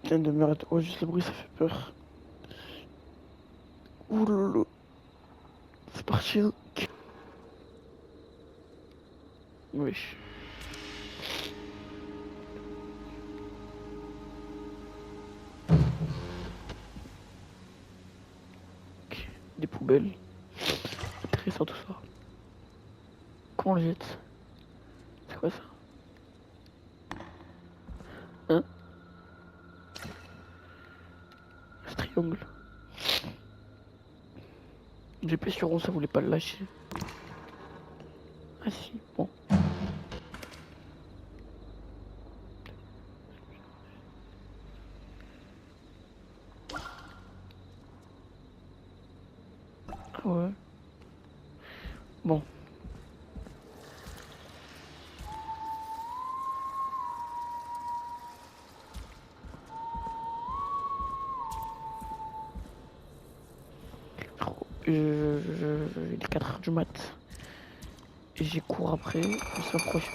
Putain de merde. Oh, juste le bruit, ça fait peur. Ouh là là. C'est parti. Hein. Wesh. Ok. Des poubelles. Intéressant tout ça. Comment on le jette? C'est quoi ça? Hein? Ce triangle. J'ai sur rond, ça voulait pas le lâcher. Ah si, bon. Ah ouais. Bon. Il est 4h du mat. Et j'y cours après, on s'approche.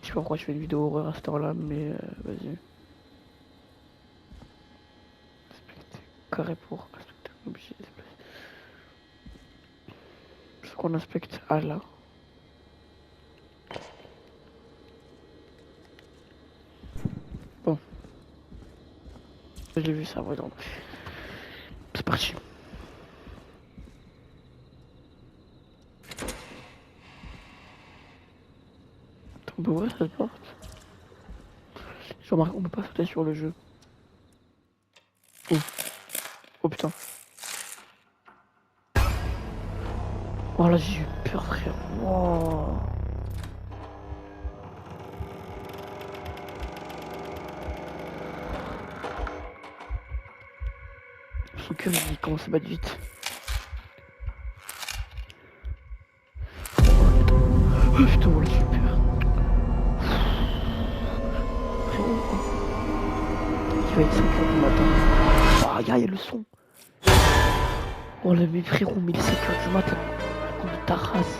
Je sais pas pourquoi je fais une vidéo horreur à cette heure-là, mais vas-y. Inspecter. Carré pour inspecter un objet. Ce qu'on inspecte. Ah là. Bon. Je l'ai vu ça, voilà. C'est parti. On peut ouvrir cette porte. Je remarque qu'on peut pas sauter sur le jeu. Oh, oh putain. Oh là j'ai eu peur frère. Oh. Son cœur il commence à battre vite. Oh putain, oh là j'ai eu peur. Il va être 5h du matin. Oh regarde, il y a le son. Oh là mais frérot, mais il est 5h du matin. On est ta race.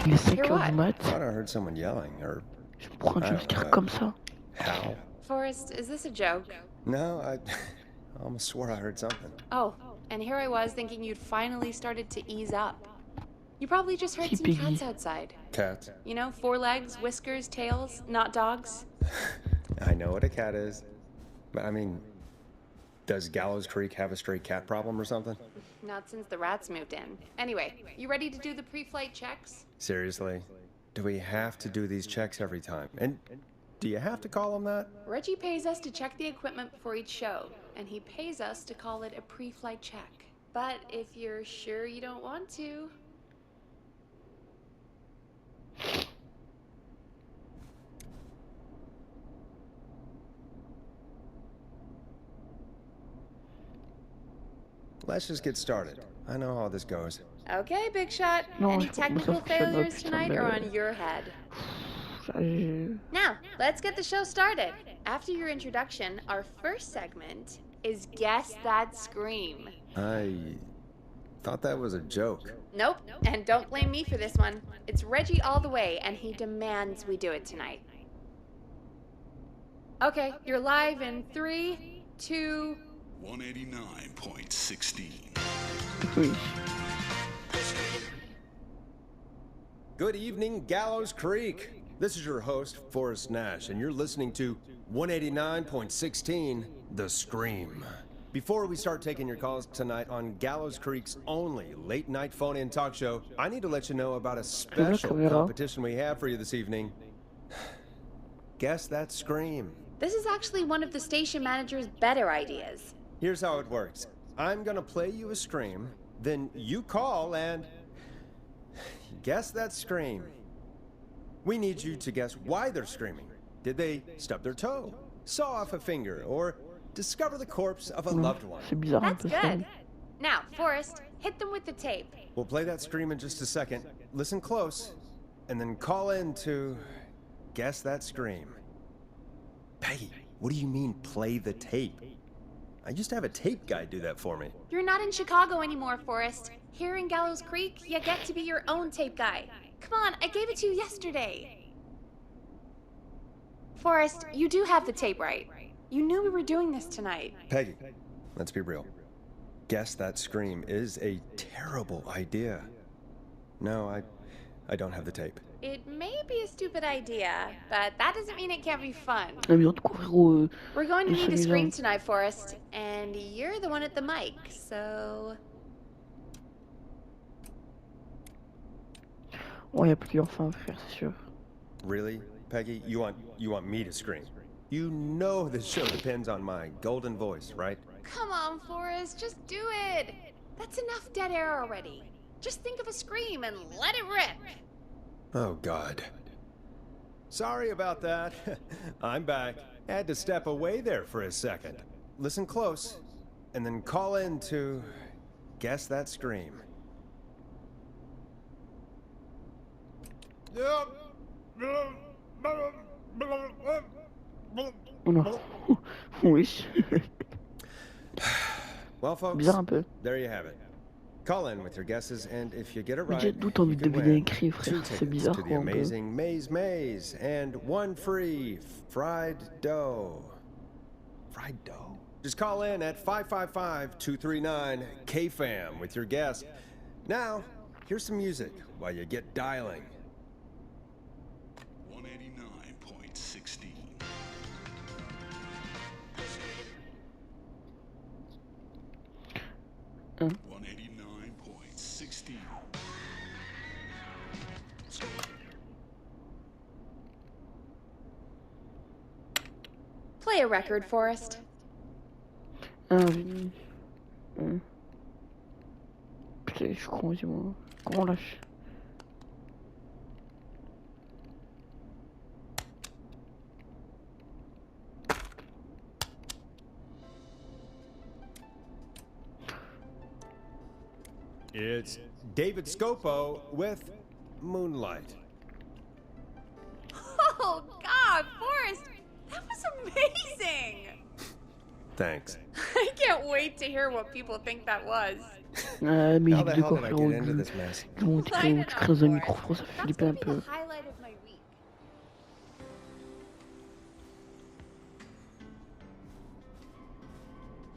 Il est 5h du mat. Je me prends un jumpscare comme ça. How? Forrest, is this a joke? No, I almost swore I heard something. Oh, and here I was thinking you'd finally started to ease up. You probably just heard some Piggy. cats outside. Cats? You know, 4 legs, whiskers, tails, not dogs. I know what a cat is. But I mean, does Gallows Creek have a stray cat problem or something? Not since the rats moved in. Anyway, you ready to do the pre-flight checks? Seriously? Do we have to do these checks every time? And do you have to call them that? Reggie pays us to check the equipment before each show, and he pays us to call it a pre-flight check. But if you're sure you don't want to... Let's just get started. I know how this goes. Okay, Big Shot. No, Any je technical pense que ça failures doit tonight être are on your head? Now, let's get the show started. After your introduction, our first segment is Guess That Scream. I thought that was a joke. Nope, and don't blame me for this one. It's Reggie all the way, and he demands we do it tonight. Okay, you're live in 3, 2... 189.16. Oui. Good evening, Gallows Creek. This is your host, Forrest Nash, and you're listening to 189.16, The Scream. Before we start taking your calls tonight on Gallows Creek's only late-night phone-in talk show, I need to let you know about a special competition we have for you this evening. Guess That Scream. This is actually one of the station manager's better ideas. Here's how it works. I'm gonna play you a scream, then you call and guess that scream. We need you to guess why they're screaming. Did they stub their toe, saw off a finger, or discover the corpse of a loved one? C'est bizarre un That's peu ça. good. Now, Forrest, hit them with the tape. We'll play that scream in just a second. Listen close, and then call in to guess that scream. Peggy, what do you mean play the tape? I used to have a tape guy do that for me. You're not in Chicago anymore, Forrest. Here in Gallows Creek, you get to be your own tape guy. Come on, I gave it to you yesterday. Forrest, you do have the tape right. You knew we were doing this tonight. Peggy, let's be real. Guess That Scream is a terrible idea. No, I don't have the tape. It may be a stupid idea, but that doesn't mean it can't be fun. On a bien de couvrir We're going to need a s'amusant. scream tonight, Forrest, and you're the one at the mic, so... Ouais, y a plusieurs fins, frère, c'est sûr. Really, Peggy? You want me to scream? You know this show depends on my golden voice, right? Come on, Forrest, just do it. That's enough dead air already. Just think of a scream and let it rip. Oh, God. Sorry about that. I'm back. Had to step away there for a second. Listen close, and then call in to Guess That Scream. Oh non. Oui. Well, folks, Bizarre un peu. there you have it. Call in with your guesses, and if you get it Mais right, j'ai d'où t'as envie you de can deviner un win cri, 2 frère. C'est tickets bizarre to the quoi un peu. amazing Maze and 1 free fried dough. Fried dough? Just call in at 555-239-KFAM with your guess. Now, here's some music while you get dialing. 189.16. Hein? 189.16. Play a record, Forrest. Ah oui. Putain, je suis con, dis-moi. Comment on lâche? It's David Scopo with Moonlight. Oh, God, Forrest, that was amazing. Thanks. I can't wait to hear what people think that was. Ah, mais How the de hell quoi, did I frérot? get into this mess? Comment tu crées un micro, frérot, ça fait That's flipper un gonna be peu. the highlight of my week.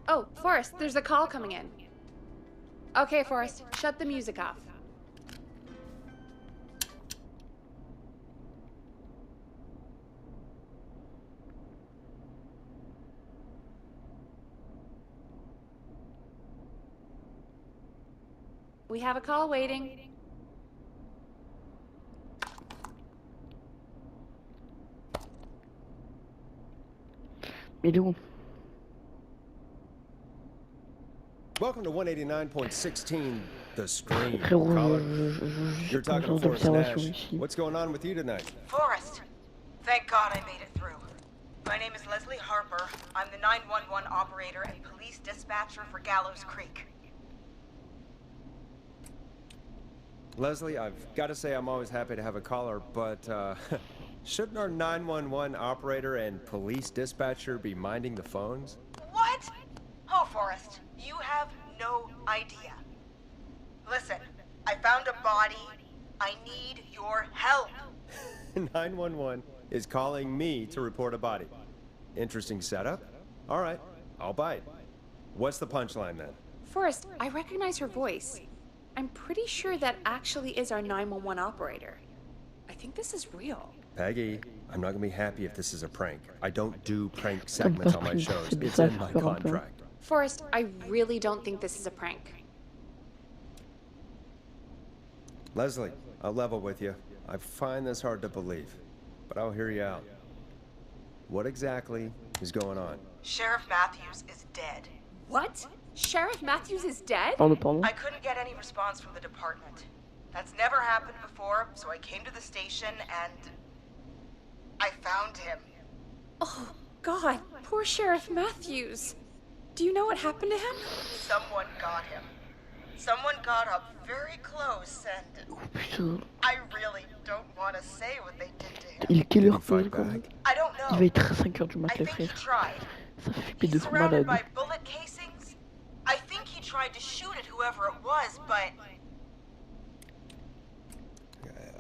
Oh, Forrest, there's a call coming in. Okay, Forrest, shut the music off. We have a call waiting. Mais il est où? Welcome to 189.16, The Scream. Frérot, Caller. j'ai You're pas talking besoin to Forrest d'observation Nash. ici. What's going on with you tonight? Forrest, thank God I made it through. My name is Leslie Harper. I'm the 911 operator and police dispatcher for Gallows Creek. Leslie, I've got to say I'm always happy to have a caller, but shouldn't our 911 operator and police dispatcher be minding the phones? What? Oh, Forrest, you have no idea. Listen, I found a body. I need your help. 911 is calling me to report a body. Interesting setup. All right, I'll bite. What's the punchline then? Forrest, I recognize her voice. I'm pretty sure that actually is our 911 operator. I think this is real. Peggy, I'm not gonna be happy if this is a prank. I don't do prank segments on my shows. It's in my contract. Forrest, I really don't think this is a prank. Leslie, I'll level with you. I find this hard to believe, but I'll hear you out. What exactly is going on? Sheriff Matthews is dead. What? Sheriff Matthews is dead? Pardon. I couldn't get any response from the department. That's never happened before, so I came to the station and I found him. Oh, God, poor Sheriff Matthews. Do you know what happened to him? Someone got him. Someone got up very close and Oh putain. I really don't want to say what they did to him. Il est quelle Did he heure fight quand même? back? I don't Il va know. être 5h du I matin, think he frère. tried. Ça fait flipper de He's fou surrounded by malade. bullet casings. I think he tried to shoot at whoever it was, but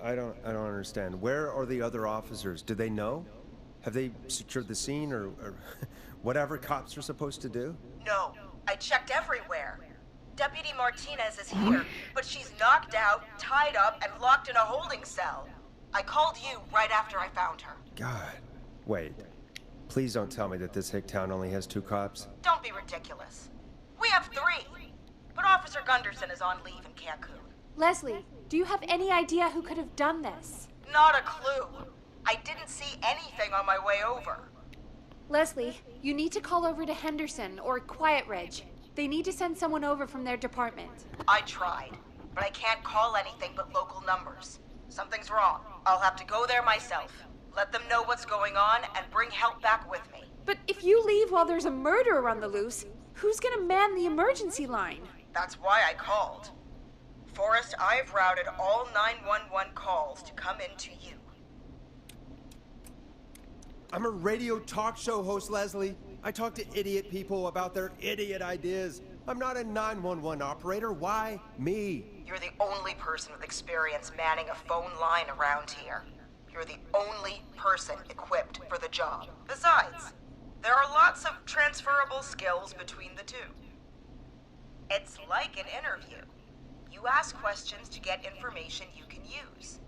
I don't understand. Where are the other officers? Do they know? Have they secured the scene or whatever cops are supposed to do? no. I checked everywhere. Deputy Martinez is here, but she's knocked out, tied up, and locked in a holding cell. I called you right after I found her. God. Wait. Please don't tell me that this hick town only has 2 cops. Don't be ridiculous. We have 3. But Officer Gunderson is on leave in Cancun. Leslie, do you have any idea who could have done this? Not a clue. I didn't see anything on my way over. Leslie, you need to call over to Henderson or Quiet Ridge. They need to send someone over from their department. I tried, but I can't call anything but local numbers. Something's wrong. I'll have to go there myself. Let them know what's going on and bring help back with me. But if you leave while there's a murderer on the loose, who's gonna man the emergency line? That's why I called. Forrest, I've routed all 911 calls to come in to you. I'm a radio talk show host, Leslie. I talk to idiot people about their idiot ideas. I'm not a 911 operator. Why me? You're the only person with experience manning a phone line around here. You're the only person equipped for the job. Besides, there are lots of transferable skills between the two. It's like an interview. You ask questions to get information you can use.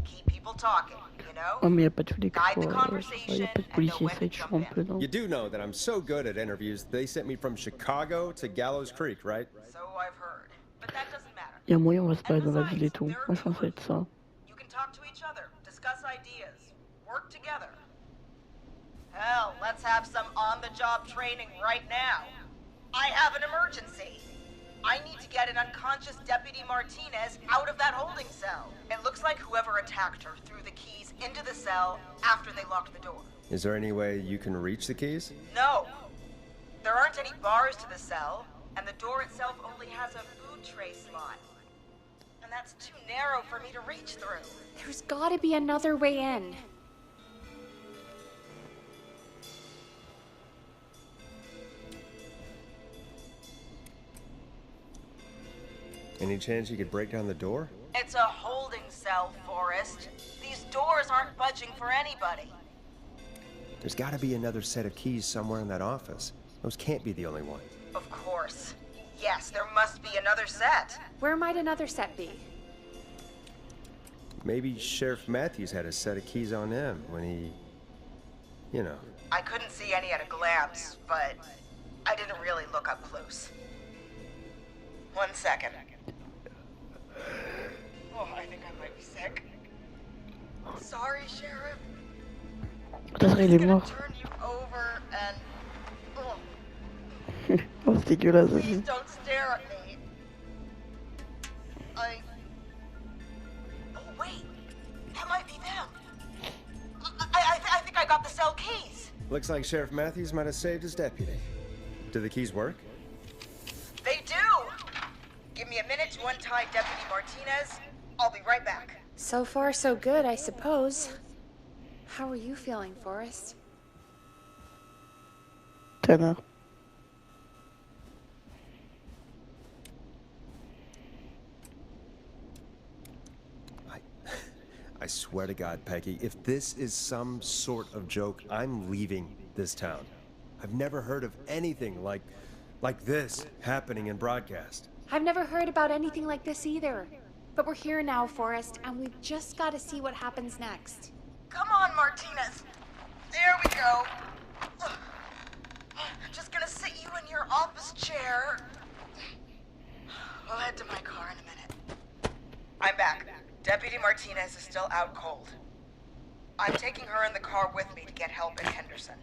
Keep people talking, you know? Oh mais y a pas tous les Guide the fois. Y a pas de policiers, ça je suis un peu non. You do know that I'm so good at interviews, they sent me from Chicago to Gallows Creek, right? So I've heard. But that doesn't matter. Y a moyen on va se barrer dans la ville et tout. Moi je pense que ça va être ça. You can talk to each other, discuss ideas, work together. Hell, let's have some on-the-job training right now. I have an emergency. I need to get an unconscious Deputy Martinez out of that holding cell. It looks like whoever attacked her threw the keys into the cell after they locked the door. Is there any way you can reach the keys? No. There aren't any bars to the cell, and the door itself only has a food tray slot. And that's too narrow for me to reach through. There's gotta be another way in. Any chance you could break down the door? It's a holding cell, Forrest. These doors aren't budging for anybody. There's gotta be another set of keys somewhere in that office. Those can't be the only ones. Of course. Yes, there must be another set. Where might another set be? Maybe Sheriff Matthews had a set of keys on him when he... you know. I couldn't see any at a glance, but I didn't really look up close. 1 second. Oh, I think I might be sick. Sorry, Sheriff. Peut-être il est I'm gonna mort. turn you over and... Oh, Oh c'est dégueulasse please aussi. don't stare at me. Oh, wait. That might be them. I think I got the cell keys. Looks like Sheriff Matthews might have saved his deputy. Do the keys work? They do! Give me a minute to untie Deputy Martinez. I'll be right back. So far, so good, I suppose. How are you feeling, Forrest? Connard. I swear to God, Peggy, if this is some sort of joke, I'm leaving this town. I've never heard of anything like this happening in broadcast. I've never heard about anything like this either. But we're here now, Forrest, and we've just got to see what happens next. Come on, Martinez. There we go. Just gonna sit you in your office chair. We'll head to my car in a minute. I'm back. Deputy Martinez is still out cold. I'm taking her in the car with me to get help in Henderson.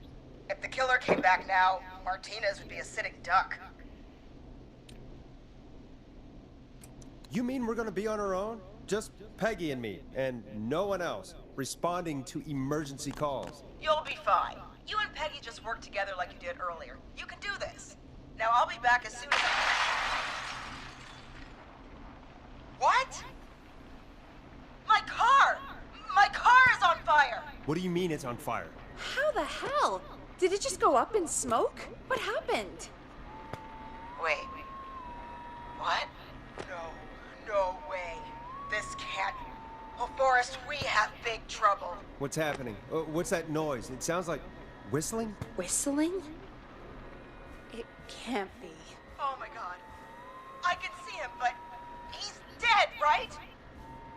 If the killer came back now, Martinez would be a sitting duck. You mean we're gonna be on our own? Just Peggy and me, and no one else, responding to emergency calls. You'll be fine. You and Peggy just work together like you did earlier. You can do this. Now I'll be back as soon as What? My car! My car is on fire! What do you mean it's on fire? How the the hell? Did it just go up in smoke? What happened? Wait. What? No way. This can't... Oh, Forrest, we have big trouble. What's happening? What's that noise? It sounds like whistling? Whistling? It can't be. Oh my god. I can see him, but he's dead, right?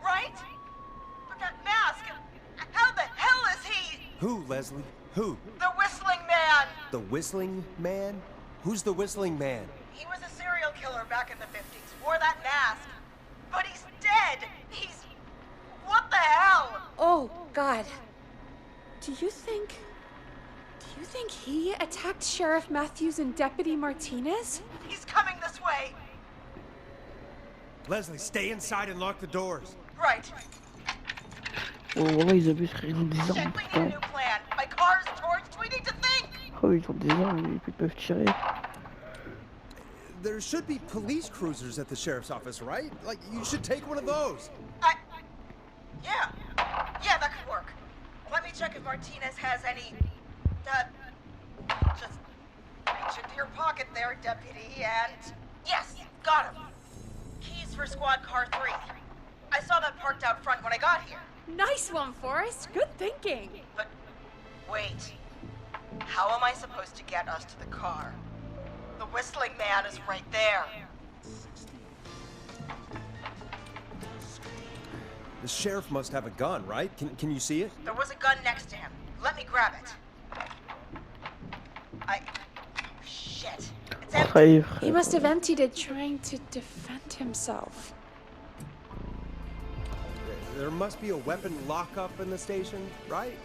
Right? But that mask, how the hell is he? Who, Leslie? Who? The Whistling Man! The Whistling Man? Who's the Whistling Man? He was a serial killer back in the 50s, wore that mask. But he's dead! He's... What the hell? Oh, God. Do you think he attacked Sheriff Matthews and Deputy Martinez? He's coming this way. Leslie, stay inside and lock the doors. Right. Oh, voilà, ils abusent rien des Shit, armes, we need a putain. new plan. My car's torched. We need to think. Oh, ils ont des armes, ils peuvent tirer. There should be police cruisers at the sheriff's office, right? Like, you should take one of those. Yeah. Yeah, that could work. Let me check if Martinez has any... just reach into your pocket there, Deputy, and... Yes, got him. Keys for Squad Car 3. I saw that parked out front when I got here. Nice one, Forrest. Good thinking. But, wait. How am I supposed to get us to the car? The Whistling Man is right there. The sheriff must have a gun, right? Can you see it? There was a gun next to him. Let me grab it. Shit. It's empty. Trahir, frère. He must have emptied it trying to defend himself. There must be a weapon lockup in the station, right?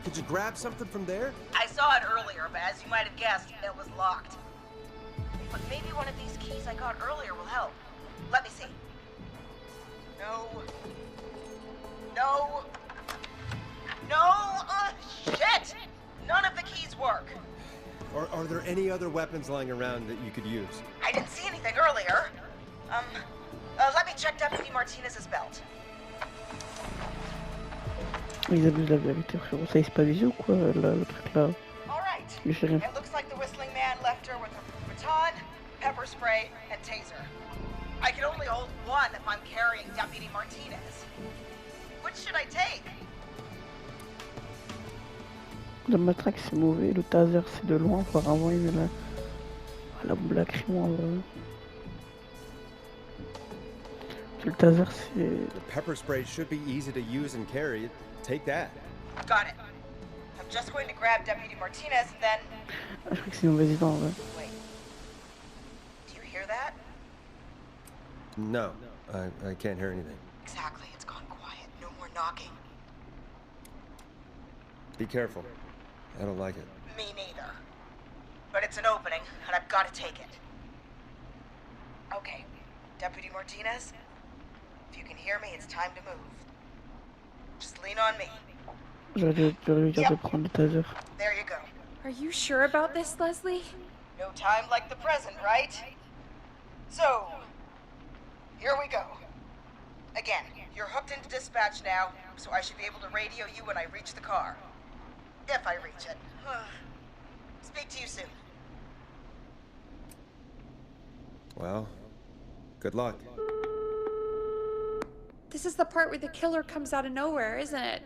Could you grab something from there? I saw it earlier, but as you might have guessed, it was locked. But maybe one of these keys I got earlier will help. Let me see. No. No. No! Shit! None of the keys work. Are there any other weapons lying around that you could use? I didn't see anything earlier. Let me check Deputy Martinez's belt. Ils abusent de la vérité, frérot. Ça, c'est pas visé ou quoi, le truc là? All right. Le shérif. It looks like the Whistling Man left her with a baton, pepper spray, and taser. I can only hold one if I'm carrying Deputy Martinez. Which should I take? La matraque c'est mauvais, le taser c'est de loin, apparemment il met la bombe lacrymo en vrai. Le taser c'est... The pepper spray should be easy to use and carry. Take that. Got it. I'm just going to grab Deputy Martinez and then... Ah, je crois que c'est une mauvaise idée en vrai. Wait. Do you hear that? No, I can't hear anything. Exactly. It's gone quiet. No more knocking. Be careful. I don't like it. Me neither. But it's an opening, and I've got to take it. Okay. Deputy Martinez, if you can hear me, it's time to move. Just lean on me. J'aurais dû lui dire de prendre le taser. There you go. Are you sure about this, Leslie? No time like the present, right? So, here we go. Again, you're hooked into dispatch now, so I should be able to radio you when I reach the car. If I reach it. Speak to you soon. Well, good luck. This is the part where the killer comes out of nowhere, isn't it?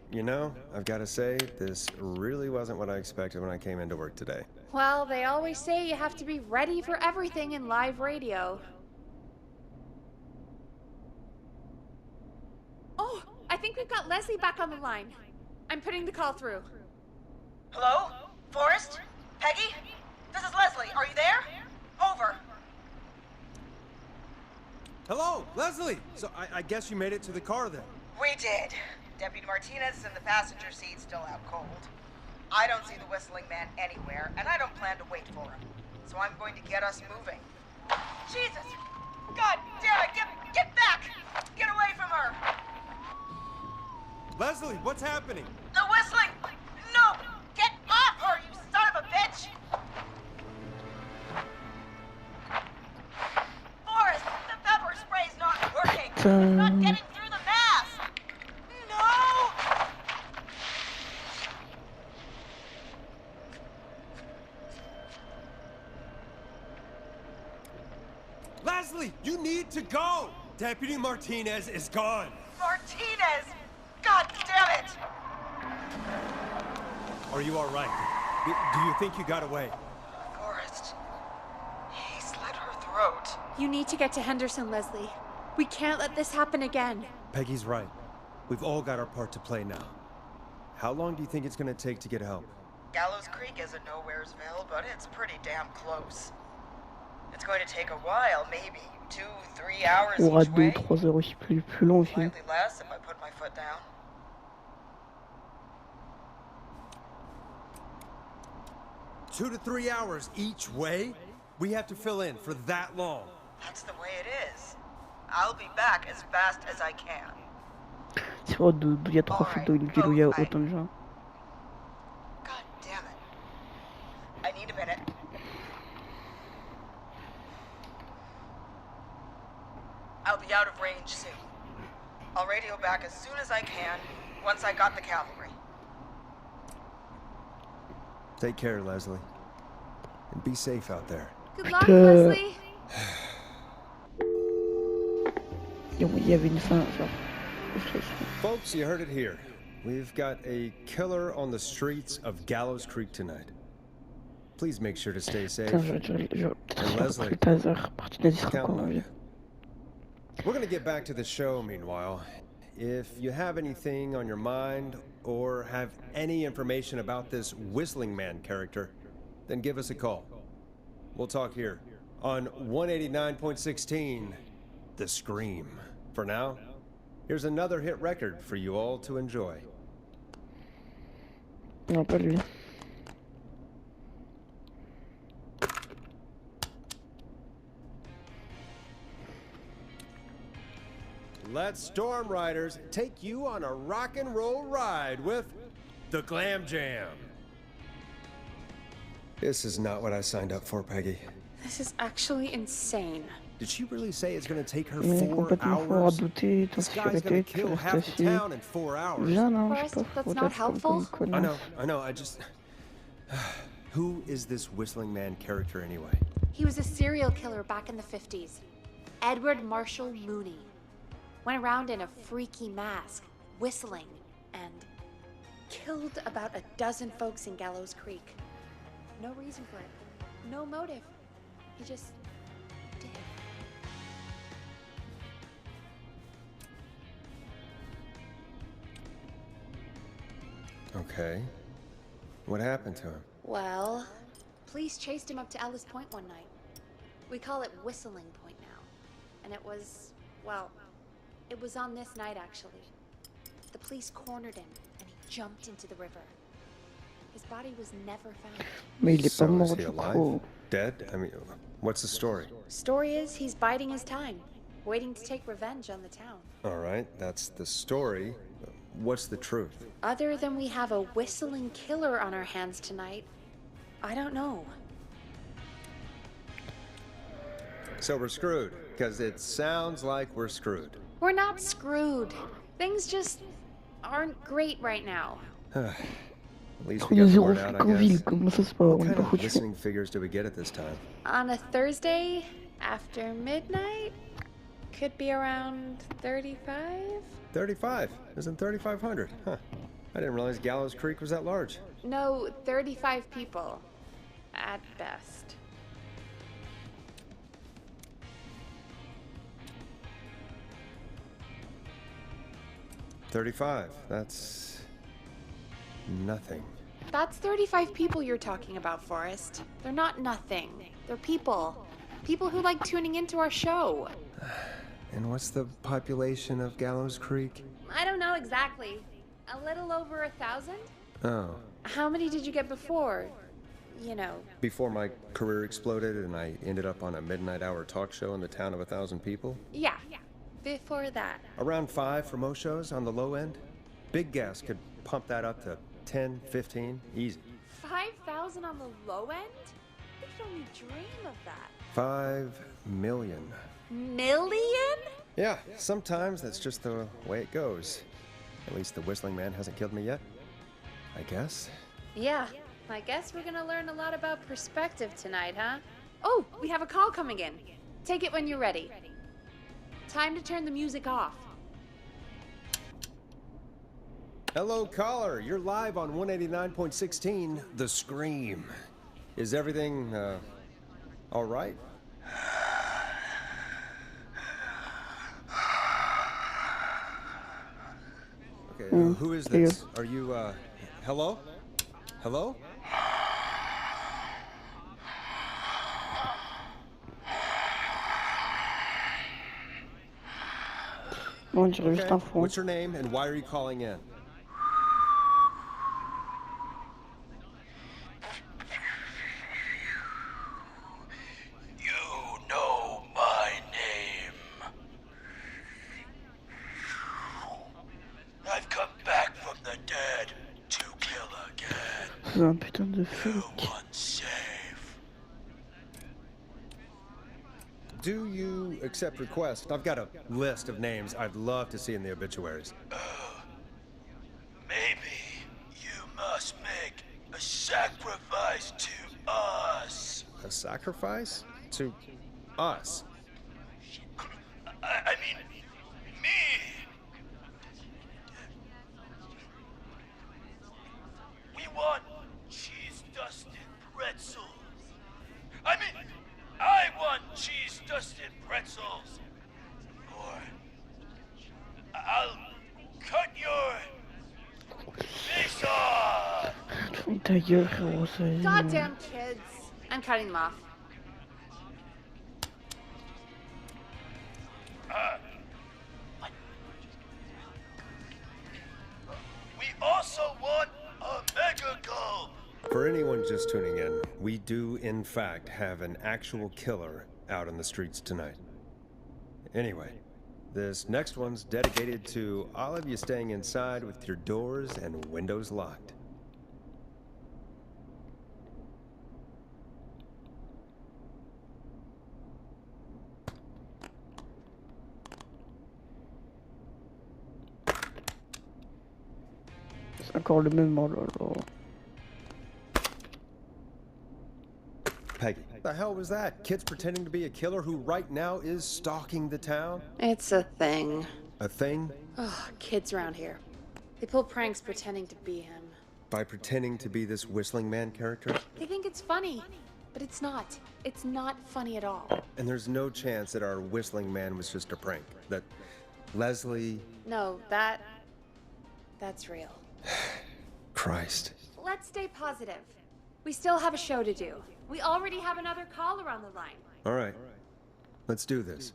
You know, I've got to say, this really wasn't what I expected when I came into work today. Well, they always say you have to be ready for everything in live radio. Oh, I think we've got Leslie back on the line. I'm putting the call through. Hello? Forrest? Peggy? This is Leslie. Are you there? Over. Hello, Leslie! So I guess you made it to the car then. We did. Deputy Martinez is in the passenger seat, still out cold. I don't see the Whistling Man anywhere, and I don't plan to wait for him. So I'm going to get us moving. Jesus! God damn it! Get back! Get away from her! Leslie, what's happening? The Whistling! No! Get off her, you son of a bitch! Forrest, the pepper spray's not working. It's not getting through the mask. No! to go! Deputy Martinez is gone! Martinez! God damn it! Are you alright? Do you think you got away? Forrest. He slit her throat. You need to get to Henderson, Leslie. We can't let this happen again. Peggy's right. We've all got our part to play now. How long do you think it's gonna take to get help? Gallows Creek isn't Nowheresville, but it's pretty damn close. It's going to take a while, maybe 2-3 hours Il y aura each way. 2 ou 3 heures aussi plus long aussi. Slightly less if I put my foot down. Two to 3 hours each way? We have to fill in for that long. That's the way it is. I'll be back as fast as I can. C'est vrai d'où il y a 3 fois d'où il y a autant de gens. God damn it. I need a minute. I'll be out of range soon. I'll radio back as soon as I can, once I got the cavalry. Take care, Leslie. And be safe out there. Good luck, Leslie. Il y avait une fin, genre. Folks, you heard it here. We've got a killer on the streets of Gallows Creek tonight. Please make sure to stay safe. Putain, j'aurais peut-être Leslie. le taser. Martinez il sera Count encore en on vie. you. We're gonna get back to the show meanwhile. If you have anything on your mind or have any information about this Whistling Man character, then give us a call. We'll talk here on 189.16, The Scream. For now, here's another hit record for you all to enjoy. Non, pas lui. Let Storm Riders take you on a rock and roll ride with the Glam Jam. This is not what I signed up for, Peggy. This is actually insane. Did she really say it's gonna take her Mais 4 complètement fort à hours? douter, This t'en guy's gonna sécurité, tu kill restes half the assis. town in 4 hours. Viens, non, je sais Forrest, pas, that's faut not être helpful. comme I know, I just... Who is this Whistling Man character anyway? He was a serial killer back in the 50s. Edward Marshall Mooney. Went around in a freaky mask, whistling, and killed about a dozen folks in Gallows Creek. No reason for it. No motive. He just did. Okay. What happened to him? Well, police chased him up to Ellis Point one night. We call it Whistling Point now. And it was, well, it was on this night actually. The police cornered him and he jumped into the river. His body was never found. Mais il est pas So is mort he du alive? coup. Dead? I mean, what's the story? Story is he's biding his time, waiting to take revenge on the town. All right, that's the story. What's the truth? Other than we have a whistling killer on our hands tonight, I don't know. So we're screwed, because it sounds like we're screwed. We're not screwed. Things just aren't great right now. At least Trop we de got the zéro word out, I Coville, guess. comment ça se passe? What On est kind pas of foutu. listening figures do we get at this time? On a Thursday after midnight, could be around 35? 35. Isn't 3,500? Huh. I didn't realize Gallows Creek was that large. No, 35 people. At best. $35. That's... nothing. That's 35 people you're talking about, Forrest. They're not nothing. They're people. People who like tuning into our show. And what's the population of Gallows Creek? I don't know exactly. A little over 1,000? Oh. How many did you get before? You know. Before my career exploded and I ended up on a midnight hour talk show in the town of 1,000 people? Yeah. Before that. Around 5 for most shows on the low end. Big gas could pump that up to 10, 15, easy. 5,000 on the low end? We could only dream of that. 5 million. Million? Yeah, sometimes that's just the way it goes. At least the Whistling Man hasn't killed me yet. I guess. Yeah. I guess we're gonna learn a lot about perspective tonight, huh? Oh, we have a call coming in. Take it when you're ready. Time to turn the music off. Hello, caller. You're live on 189.16, The Scream. Is everything, all right? Okay, who is this? Are you, hello? Hello? Bon, je juste un fond. What's your name and why are you calling in? You know my name. I've come back from the dead to kill again. C'est un putain de No fake. one's safe. Do you accept requests? I've got a list of names I'd love to see in the obituaries. Maybe you must make a sacrifice to us. A sacrifice? To us? I mean, me. We want cheese-dusted pretzels. I mean, I want cheese-dusted pretzels. Or I'll cut your face off. Ta gueule, frérot, ça y est. Goddamn kids. I'm cutting them off. We also want a mega gulp. For anyone just tuning in, we do in fact have an actual killer out on the streets tonight. Anyway, this next one's dedicated to all of you staying inside with your doors and windows locked. C'est encore le même, oh là là. Peggy, what the hell was that? Kids pretending to be a killer who right now is stalking the town? It's a thing. A thing? Ugh, kids around here. They pull pranks pretending to be him. By pretending to be this whistling man character? They think it's funny, but it's not. It's not funny at all. And there's no chance that our whistling man was just a prank. That Leslie... No, that's real. Christ. Let's stay positive. We still have a show to do. We already have another caller on the line. All right. Let's do this.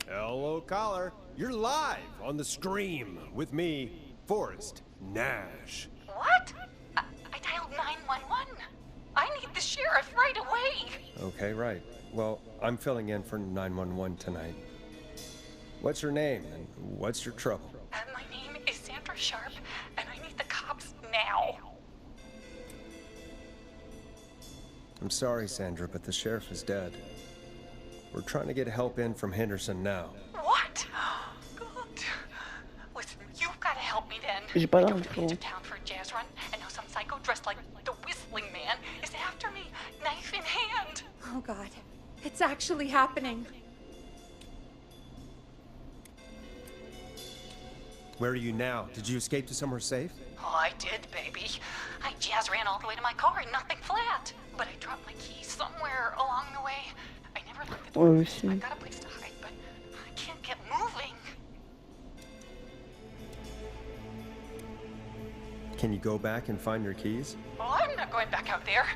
Hello, caller. You're live on The Scream with me, Forrest Nash. What? I dialed 911. I need the sheriff right away. Okay, right. Well, I'm filling in for 911 tonight. What's your name and what's your trouble? My name is Sandra Sharp, and I need the cops now. I'm sorry, Sandra, but the sheriff is dead. We're trying to get help in from Henderson now. What? God. Listen, you've got to help me then. J'ai pas I drove l'info. into town for a jazz run, and now some psycho dressed like the Whistling Man is after me, knife in hand. Oh god. It's actually happening. Where are you now? Did you escape to somewhere safe? Oh, I did, baby. I jazz ran all the way to my car and nothing flat. But I dropped my keys somewhere along the way. I never looked at the Oh, windows. aussi. I've got a place to hide, but I can't get moving. Can you go back and find your keys? Oh, I'm not going back out there.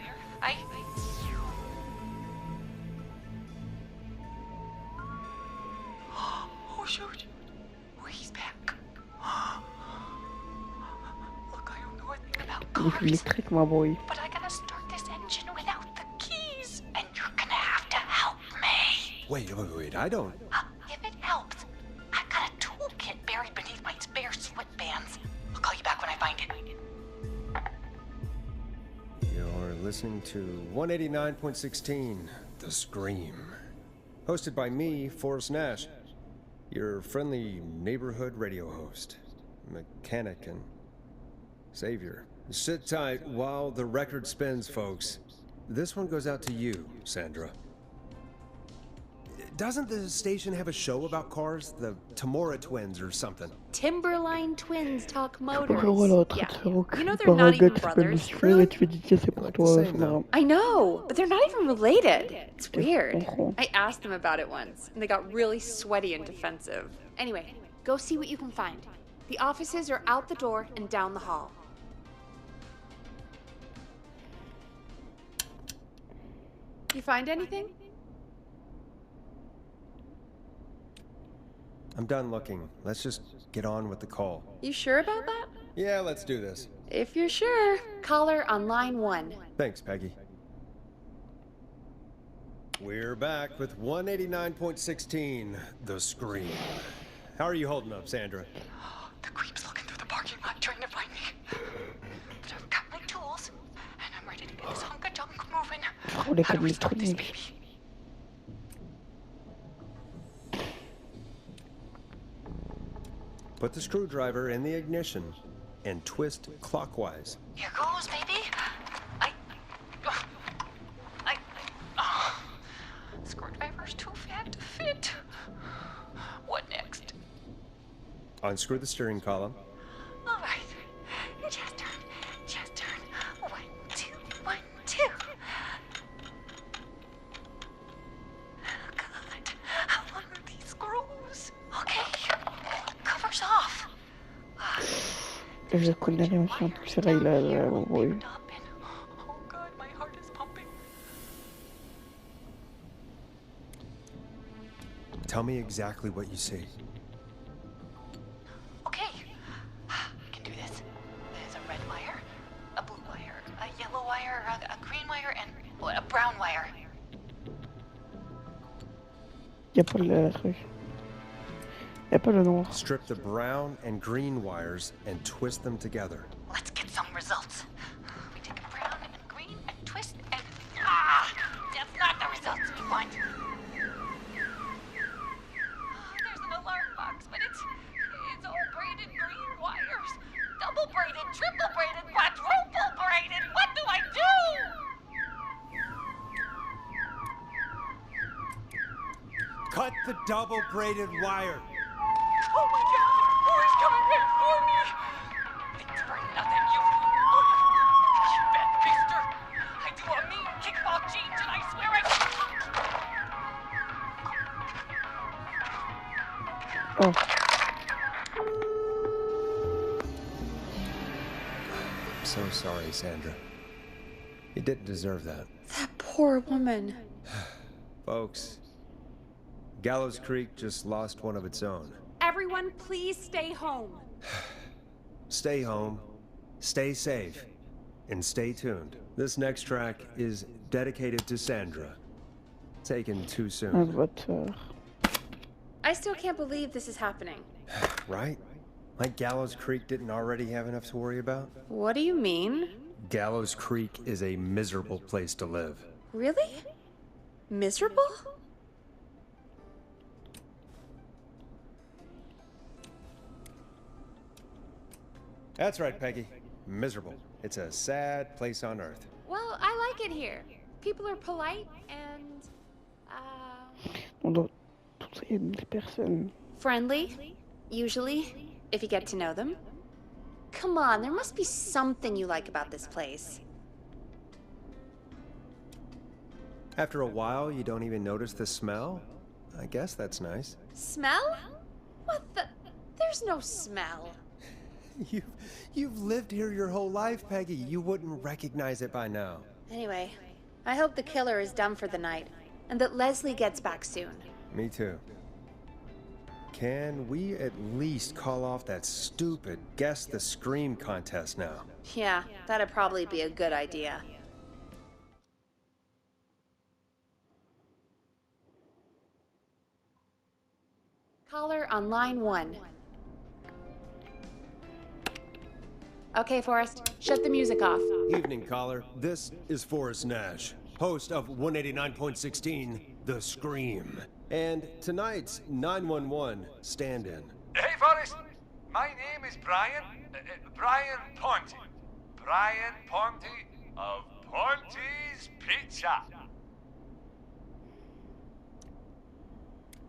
Oh, shoot. Oh, he's back. Look, I don't know a thing about Il est cars. électrique, my boy. But I gotta start this engine without the keys. And you're gonna have to help me. Wait, I don't... If it helps, I've got a toolkit buried beneath my spare sweatbands. I'll call you back when I find it. You're listening to 189.16, The Scream. Hosted by me, Forrest Nash, your friendly neighborhood radio host, mechanic and savior. Sit tight while the record spins, folks. This one goes out to you, Sandra. Doesn't the station have a show about cars? The Tamora twins or something? Timberline twins talk Je crois qu'elle est en motors. train Yeah. de se faire enculer You know they're par un not gars even qui s'appelle brothers. Monsieur et tu lui dis tiens c'est pour Not the toi. same, though. I know, but they're not even related. It's weird. comprends. I asked them about it once, and they got really sweaty and defensive. Anyway, go see what you can find. The offices are out the door and down the hall. You find anything? I'm done looking. Let's just get on with the call. You sure about that? Yeah, let's do this. If you're sure. Caller on line 1. Thanks, Peggy. We're back with 189.16, The Scream. How are you holding up, Sandra? The creep's looking through the parking lot trying to find me. But I've got my tools, and I'm ready to get this hunk of junk moving. Oh, les How do we start this, électroniques. baby? Put the screwdriver in the ignition and twist clockwise. Here goes, baby. Screwdriver's too fat to fit. What next? Unscrew the steering column. All right. Just turn. Just turn. 1, 2, 1, 2. God, how long are these screws? Okay. Cover's off. Je connais les machins, tout ça là, il a oui. Oh God, my heart is pumping. Tell me exactly what you see. Okay, I can do this. There's a red wire, a blue wire, a yellow wire, a green wire, and a brown wire. Y a pas le truc. Y a pas le noir. Strip the brown and green wires and twist them together. Let's get some results. We take a brown and green and twist and... That's not the results we want. There's an alarm box, but it's all braided green wires. Double braided, triple braided, quadruple braided. What do I do? Cut the double braided wire. Oh my God! Boy's coming right for me! Thanks for nothing, you bad beaster! I do a mean kickball change and I swear Oh. I'm so sorry, Sandra. You didn't deserve that. That poor woman. Folks, Gallows Creek just lost one of its own. Everyone, please stay home. Stay home, stay safe, and stay tuned. This next track is dedicated to Sandra. Taken too Un soon, voteur. I still can't believe this is happening. right? Like Gallows Creek didn't already have enough to worry about? What do you mean? Gallows Creek is a miserable place to live. Really? Miserable? That's right, Peggy. Miserable. It's a sad place on Earth. Well, I like it here. People are polite and, On doit... Tout ça, y a des personnes. friendly, usually, if you get to know them. Come on, there must be something you like about this place. After a while, you don't even notice the smell? I guess that's nice. Smell? What the? There's no smell. You've lived here your whole life, Peggy. You wouldn't recognize it by now. Anyway, I hope the killer is done for the night, and that Leslie gets back soon. Me too. Can we at least call off that stupid Guess the Scream contest now? Yeah, that'd probably be a good idea. Caller on line 1. Okay, Forrest, shut the music off. Evening, caller. This is Forrest Nash, host of 189.16, The Scream. And tonight's 911 stand-in. Hey, Forrest. My name is Brian. Brian Ponty. Brian Ponty of Ponty's Pizza.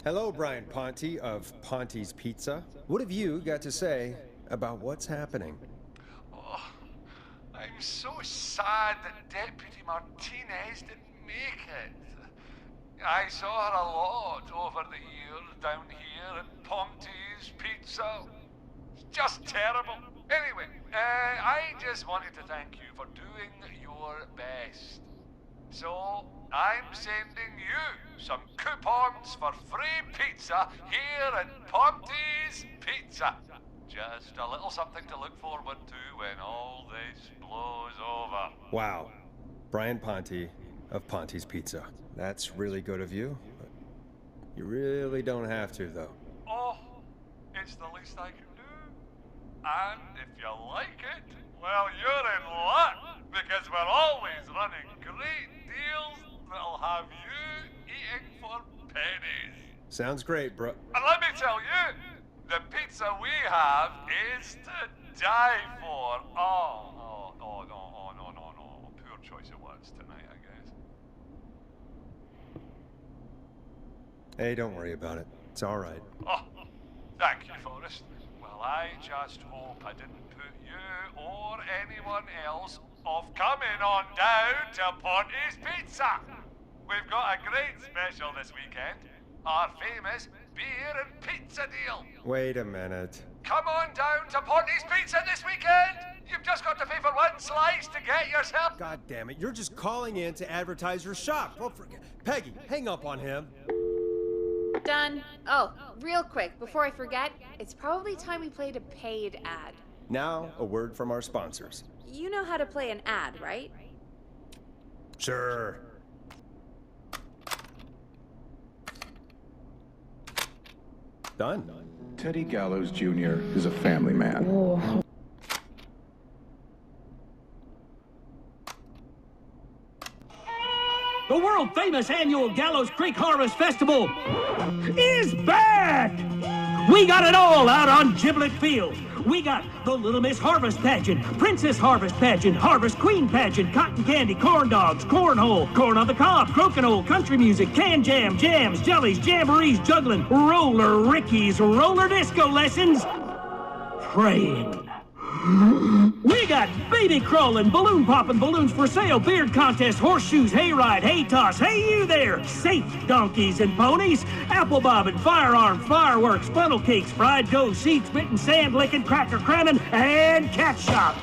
Hello, Brian Ponty of Ponty's Pizza. What have you got to say about what's happening? Oh, I'm so sad that Deputy Martinez didn't make it. I saw her a lot over the years down here at Ponty's Pizza. It's just terrible. Anyway, I just wanted to thank you for doing your best. So, I'm sending you some coupons for free pizza here at Ponty's Pizza. Just a little something to look forward to when all this blows over. Wow. Brian Ponty of Ponty's Pizza. That's really good of you. But you really don't have to, though. Oh, it's the least I can do. And if you like it, well, you're in luck, because we're always running great deals that'll have you eating for pennies. Sounds great, bro. And let me tell you, the pizza we have is to die for. Oh, no. Poor choice of words tonight, I guess. Hey, don't worry about it. It's all right. Oh, thank you, Forrest. Well, I just hope I didn't put you or anyone else off coming on down to Ponty's Pizza. We've got a great special this weekend. Our famous beer and pizza deal. Wait a minute. Come on down to Ponty's Pizza this weekend. You've just got to pay for one slice to get yourself. God damn it, you're just calling in to advertise your shop. Oh, Peggy, hang up on him. Done. Oh, real quick, before I forget, it's probably time we played a paid ad. Now, a word from our sponsors. You know how to play an ad, right? Sure. Done. Teddy Gallows Jr. is a family man. Oh, The world-famous annual Gallows Creek Harvest Festival is back! We got it all out on Giblet Field. We got the Little Miss Harvest Pageant, Princess Harvest Pageant, Harvest Queen Pageant, Cotton Candy, Corn Dogs, Cornhole, Corn on the Cob, Crokinole, Country Music, Can Jam, Jams, Jellies, Jamborees, Juggling, Roller Rickies, Roller Disco Lessons, Praying. We got baby crawling, balloon popping, balloons for sale, beard contest, horseshoes, hayride, hay toss, hey you there, safe donkeys and ponies, apple bobbing, firearms, fireworks, funnel cakes, fried dough, seed spitting, sand licking, cracker cramming, and cat shop.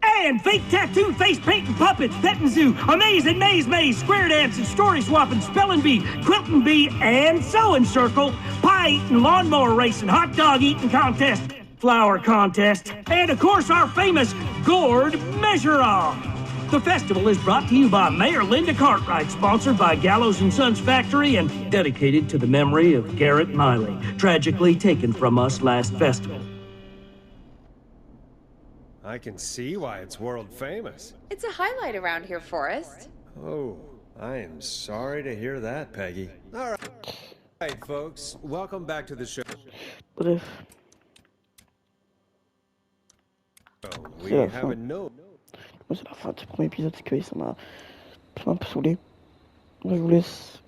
And fake tattoo, face painting, puppets, petting zoo, amazing maze, square dancing, story swapping, spelling bee, quilting bee, and sewing circle, pie eating, lawnmower racing, hot dog eating contest, flower contest, and of course our famous gourd measure-off. The festival is brought to you by Mayor Linda Cartwright, sponsored by Gallows & Sons Factory, and dedicated to the memory of Garrett Miley, tragically taken from us last festival. I can see why it's world famous. It's a highlight around here, Forrest. Oh, I am sorry to hear that, Peggy. All right, folks, welcome back to the show. bref. Oh, we C'est la have fin. a note. Moi, c'est la fin de ce premier épisode, c'est que ça m'a un peu saoulé. Moi, je vous laisse